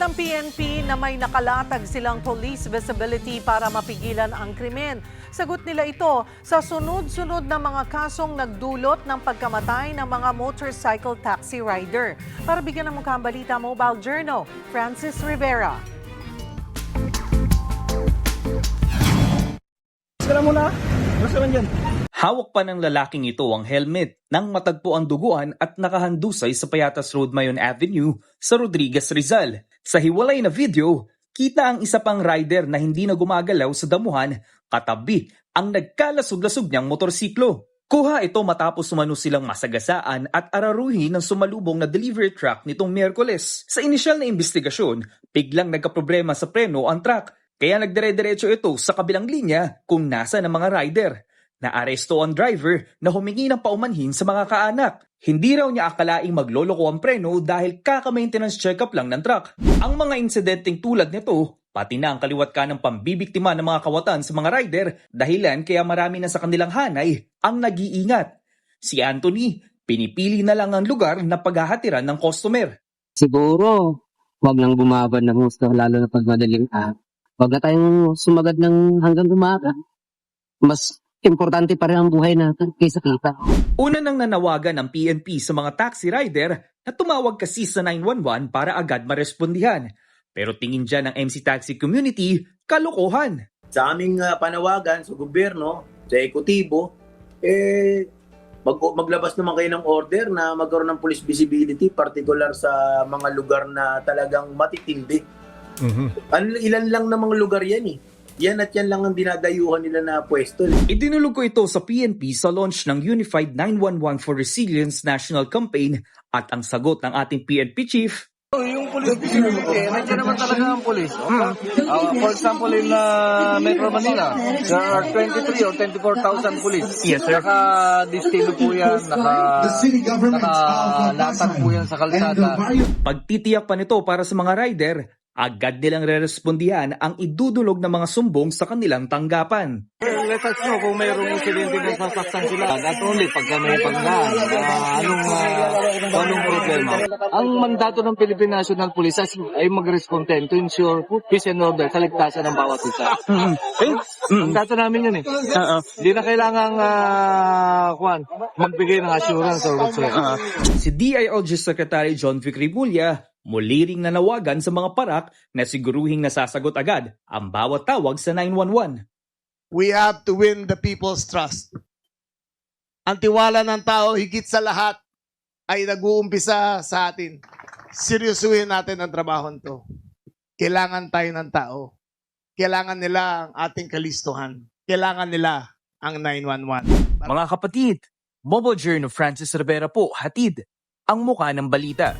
ng PNP na may nakalatag silang police visibility para mapigilan ang krimen. Sagot nila ito sa sunod-sunod na mga kasong nagdulot ng pagkamatay ng mga motorcycle taxi rider. Para bigyan ng mukhang balita, Mobile Journal, Francis Rivera. Sila muna. Basta man dyan. Hawak pa ng lalaking ito ang helmet nang matagpo ang duguan at nakahandusay sa Payatas Road, Mayon Avenue sa Rodriguez, Rizal. Sa hiwalay na video, kita ang isa pang rider na hindi na gumagalaw sa damuhan katabi ang nagkalasog-lasog niyang motorsiklo. Kuha ito matapos umano silang masagasaan at araruhin ng sumalubong na delivery truck nitong Miyerkules. Sa inisyal na investigasyon, biglang nagkaproblema sa preno ang truck. Kaya nagdire-diretso ito sa kabilang linya kung nasa ng mga rider. Naaresto ang driver na humingi ng paumanhin sa mga kaanak. Hindi raw niya akalaing magloloko ang preno dahil kaka-maintenance check-up lang ng truck. Ang mga insidenteng tulad nito, pati na ang kaliwat ka ng pambibiktima ng mga kawatan sa mga rider, dahilan kaya marami na sa kanilang hanay ang nag-iingat. Si Anthony, pinipili na lang ang lugar na paghahatiran ng customer. Siguro, wag lang bumabad ng gusto, lalo na pag madaling araw. Wag na tayong sumagad ng hanggang umaga. Mas importante pa rin ang buhay natin kaysa kita. Una nang nanawagan ng PNP sa mga taxi rider na tumawag kasi sa 911 para agad marespondihan. Pero tingin dyan ng MC Taxi community, kalokohan. Sa aming panawagan sa gobyerno, sa ekotibo, maglabas naman kayo ng order na magkaroon ng police visibility, particular sa mga lugar na talagang matitindi. Ilan lang na mga lugar yan eh. Yan at yan lang ang dinadayuhan nila na pwesto. Idinulog ko ito sa PNP sa launch ng Unified 911 for Resilience National Campaign at ang sagot ng ating PNP chief. Yung police visibility, nandiyan naman talaga ang police. For example, in Metro Manila, there are 23 or 24,000 police. Yes, sir. Naka-distilo po yan, naka-latag po yan sa kalsada. Pagtitiyak pa nito para sa mga rider, agad nilang re-respondihan ang idudulog ng mga sumbong sa kanilang tanggapan. Let us know kung mayroong insidente ng sasaktan sila. At only pagka may pagdaan, anong problema. Ang mandato ng Philippine National Police ay mag-respond to ensure peace and order, kaligtasan ng bawat isa. Mandato namin yun eh. Hindi na kailangang magbigay ng assurance or whatsoever. Si DILG Secretary John Vic Rimulya, muli ring nanawagan sa mga parak na siguruhing nasasagot agad ang bawat tawag sa 911. We have to win the people's trust. Ang tiwala ng tao, higit sa lahat, ay nag-uumpisa sa atin. Seryosuhin natin ang trabaho to. Kailangan tayo ng tao. Kailangan nila ang ating kalistuhan. Kailangan nila ang 911. Mga kapatid, Mobile Journal Francis Rivera po, hatid ang muka ng balita.